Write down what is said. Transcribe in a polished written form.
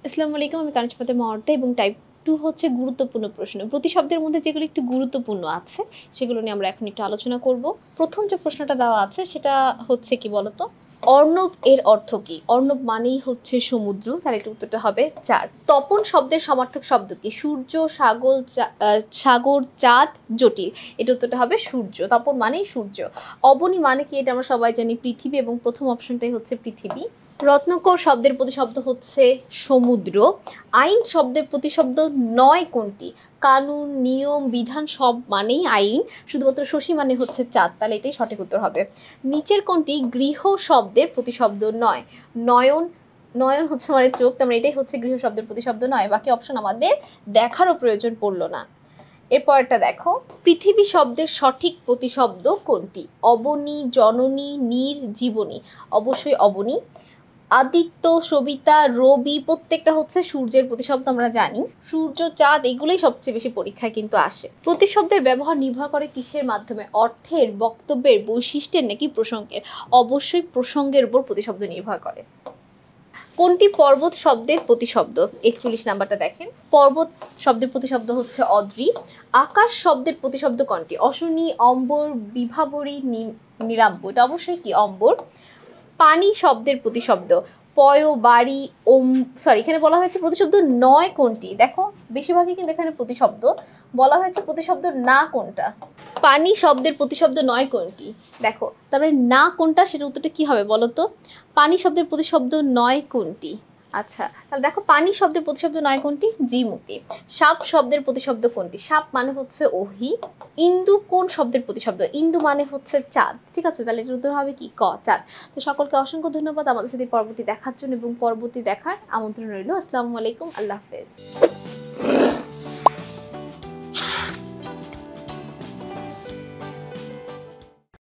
আসসালামু আলাইকুম, আমি কানিজ ফাতেমা অর্থ এবং টাইপ 2 হচ্ছে গুরুত্বপূর্ণ প্রশ্ন। প্রতিশব্দের মধ্যে যেগুলো একটু গুরুত্বপূর্ণ আছে সেগুলো নিয়ে আমরা এখন একটু আলোচনা করব। প্রথম যে প্রশ্নটা দেওয়া আছে সেটা হচ্ছে কি বলতো, অর্ণব এর অর্থ কি? অর্ণব মানেই হচ্ছে সমুদ্র, তার একটু উত্তরটা হবে 4। তপন শব্দের সমার্থক শব্দ কি? সূর্য, সাগর, চাঁদ, জটিল। এটা উত্তরটা হবে সূর্য। তপন মানেই সূর্য। অবনী মানে কি? এটা আমরা সবাই জানি পৃথিবী, এবং প্রথম অপশনটাই হচ্ছে পৃথিবী। রত্নকর শব্দের প্রতিশব্দ হচ্ছে সমুদ্র। আইন শব্দের প্রতিশব্দ নয় কোনটি? কানুন, নিয়ম, বিধান সব মানেই আইন, শুধুমাত্র শশী মানে হচ্ছে চাঁদ, তাহলে এটাই সঠিক উত্তর হবে। নিচের কোনটি গৃহ শব্দের প্রতিশব্দ নয়? নয়ন, নয়ন হচ্ছে মানে চোখ, তার এটাই হচ্ছে গৃহ শব্দের প্রতিশব্দ নয়। বাকি অপশন আমাদের দেখারও প্রয়োজন পড়লো না। এরপরটা দেখো, পৃথিবী শব্দের সঠিক প্রতিশব্দ কোনটি? অবনী, জননী, নীর, জীবনী। অবশ্যই অবনী। আদিত্য, সবিতা, রবি প্রত্যেকটা হচ্ছে সূর্যের প্রতিশব্দ, আমরা জানি। সূর্য, চাঁদ এগুলোই সবচেয়ে বেশি পরীক্ষায় কিন্তু আসে। প্রতিশব্দের ব্যবহার নির্ভর করে কিসের মাধ্যমে? অর্থের, বক্তব্যের, বৈশিষ্ট্যের নাকি প্রসঙ্গের? অবশ্যই প্রসঙ্গের উপর প্রতিশব্দ নির্ভর করে। কোনটি পর্বত শব্দের প্রতিশব্দ? 41 নাম্বারটা দেখেন। পর্বত শব্দের প্রতিশব্দ হচ্ছে অদ্রি। আকাশ শব্দের প্রতিশব্দ কোনটি? অশনি, অম্বর, বিভাবরী, নীলাম্ব। এটা অবশ্যই কি অম্বর। পানি শব্দের প্রতিশব্দ পয়, বাড়ি, এখানে বলা হয়েছে প্রতিশব্দ নয় কোনটি? দেখো বেশিরভাগই কিন্তু এখানে প্রতিশব্দ বলা হয়েছে, প্রতিশব্দ না কোনটা? পানি শব্দের প্রতিশব্দ নয় কোনটি? দেখো তারপরে না কোনটা, সেটা উত্তরটা কি হবে বলো তো? পানি শব্দের প্রতিশব্দ নয় কোনটি? আচ্ছা, তাহলে দেখো পানি শব্দের প্রতিশব্দ নয় কোনটি? জিমুতি। সাপ শব্দের প্রতিশব্দ কোনটি? সাপ মানে হচ্ছে ওহি। ইন্দু কোন শব্দের প্রতিশব্দ? ইন্দু মানে হচ্ছে চাঁদ। ঠিক আছে, তাহলে এটার উত্তর হবে কি? ক, চাঁদ। তো সকলকে অসংখ্য ধন্যবাদ আমাদের সাথে পরবর্তী দেখার জন্য, এবং পরবর্তী দেখার আমন্ত্রণ রইল। আসসালামু আলাইকুম, আল্লাহ হাফেজ।